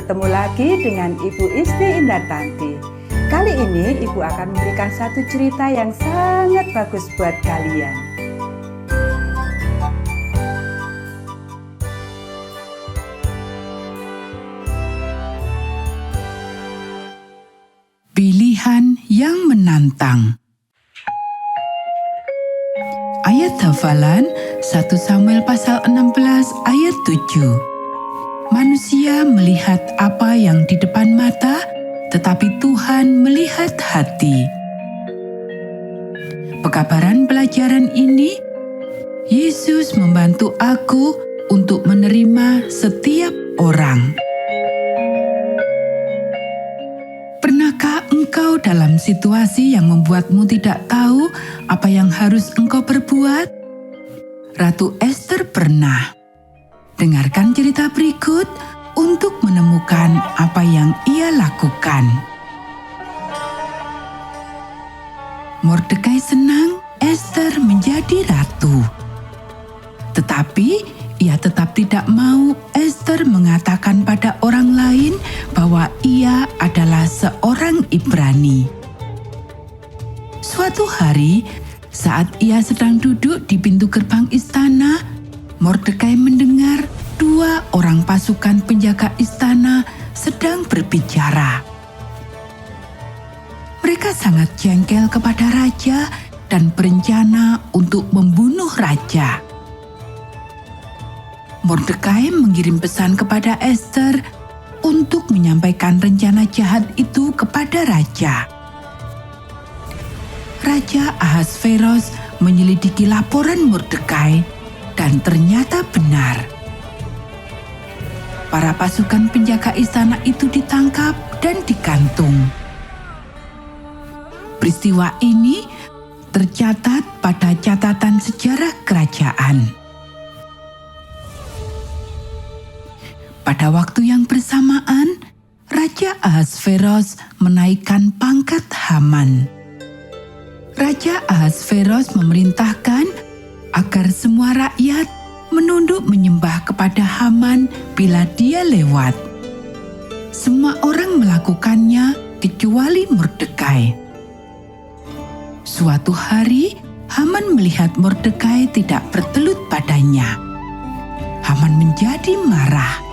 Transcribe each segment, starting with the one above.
bertemu lagi dengan Ibu Isti Indartanti. Kali ini Ibu akan memberikan satu cerita yang sangat bagus buat kalian. Pilihan yang menantang. Ayat hafalan 1 Samuel pasal 16 ayat 7. Manusia melihat apa yang di depan mata, tetapi Tuhan melihat hati. Pekabaran pelajaran ini, Yesus membantu aku untuk menerima setiap orang. Pernahkah engkau dalam situasi yang membuatmu tidak tahu apa yang harus engkau perbuat? Ratu Ester pernah. Dengarkan cerita berikut untuk menemukan apa yang ia lakukan. Mordekai senang Ester menjadi ratu. Tetapi ia tetap tidak mau Ester mengatakan pada orang lain bahwa ia adalah seorang Ibrani. Suatu hari, saat ia sedang duduk di pintu gerbang istana, Mordekai mendengar 2 orang pasukan penjaga istana sedang berbicara. Mereka sangat jengkel kepada raja dan berencana untuk membunuh raja. Mordekai mengirim pesan kepada Ester untuk menyampaikan rencana jahat itu kepada raja. Raja Ahasveros menyelidiki laporan Mordekai dan ternyata benar. Para pasukan penjaga istana itu ditangkap dan digantung. Peristiwa ini tercatat pada catatan sejarah kerajaan. Pada waktu yang bersamaan, Raja Ahasveros menaikkan pangkat Haman. Raja Ahasveros memerintahkan agar semua rakyat menunduk menyembah kepada Haman bila dia lewat. Semua orang melakukannya kecuali Mordekai. Suatu hari, Haman melihat Mordekai tidak bertelut padanya. Haman menjadi marah.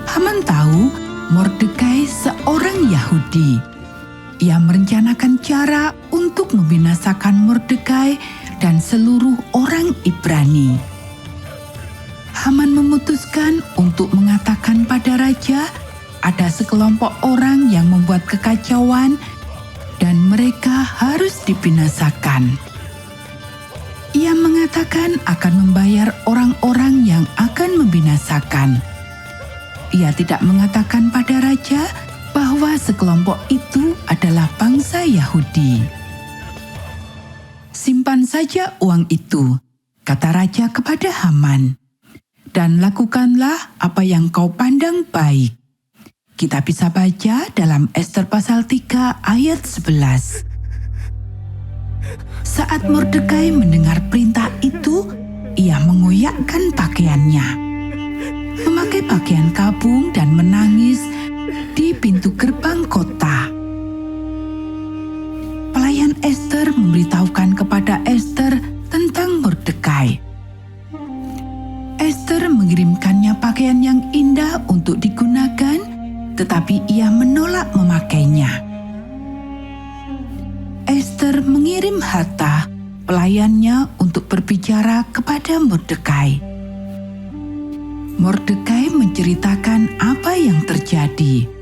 Haman tahu Mordekai seorang Yahudi. Ia merencanakan cara untuk membinasakan Mordekai dan seluruh orang Ibrani. Haman memutuskan untuk mengatakan pada raja ada sekelompok orang yang membuat kekacauan dan mereka harus dibinasakan. Ia mengatakan akan membayar orang-orang yang akan membinasakan. Ia tidak mengatakan pada raja bahwa sekelompok itu adalah bangsa Yahudi. "Simpan saja uang itu," kata raja kepada Haman, "dan lakukanlah apa yang kau pandang baik." Kita bisa baca dalam Ester pasal 3 ayat 11. Saat Mordekai mendengar perintah itu, ia mengoyakkan pakaiannya, memakai pakaian kabung dan menangis di pintu gerbang kota. Pelayan Ester memberitahukan kepada Ester tentang Mordekai. Ester mengirimkannya pakaian yang indah untuk digunakan, tetapi ia menolak memakainya. Ester mengirim Hatah, pelayannya, untuk berbicara kepada Mordekai. Mordekai menceritakan apa yang terjadi.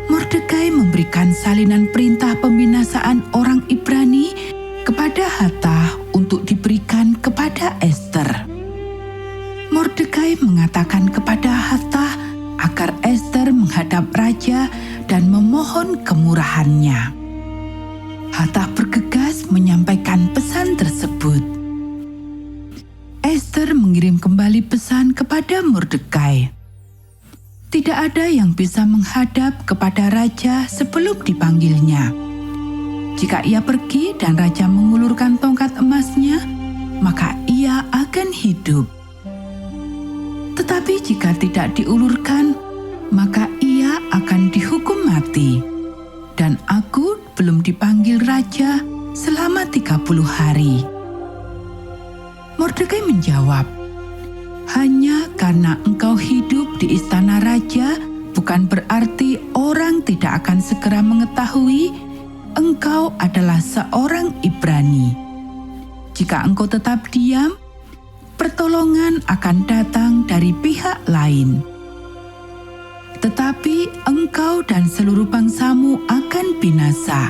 Mordekai memberikan salinan perintah pembinasaan orang Ibrani kepada Hatah untuk diberikan kepada Ester. Mordekai mengatakan kepada Hatah agar Ester menghadap raja dan memohon kemurahannya. Hatah bergegas menyampaikan pesan tersebut. Ester mengirim kembali pesan kepada Mordekai. Tidak ada yang bisa menghadap kepada raja sebelum dipanggilnya. Jika ia pergi dan raja mengulurkan tongkat emasnya, maka ia akan hidup. Tetapi jika tidak diulurkan, maka ia akan dihukum mati. Dan aku belum dipanggil raja selama 30 hari. Mordekai menjawab, hanya karena engkau hidup di istana raja, bukan berarti orang tidak akan segera mengetahui engkau adalah seorang Ibrani. Jika engkau tetap diam, pertolongan akan datang dari pihak lain. Tetapi engkau dan seluruh bangsamu akan binasa.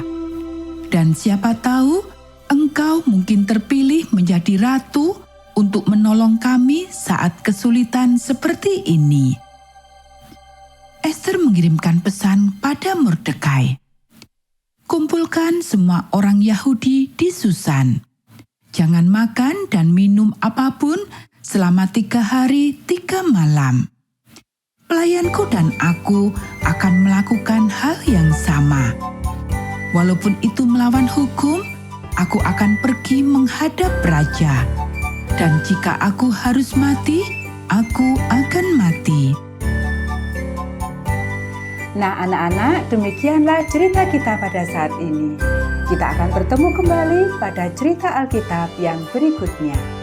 Dan siapa tahu, engkau mungkin terpilih menjadi ratu untuk menolong kami saat kesulitan seperti ini. Ester mengirimkan pesan pada Mordekai. Kumpulkan semua orang Yahudi di Susan. Jangan makan dan minum apapun selama 3 hari 3 malam. Pelayanku dan aku akan melakukan hal yang sama. Walaupun itu melawan hukum, aku akan pergi menghadap raja. Dan jika aku harus mati, aku akan mati. Nah anak-anak, demikianlah cerita kita pada saat ini. Kita akan bertemu kembali pada cerita Alkitab yang berikutnya.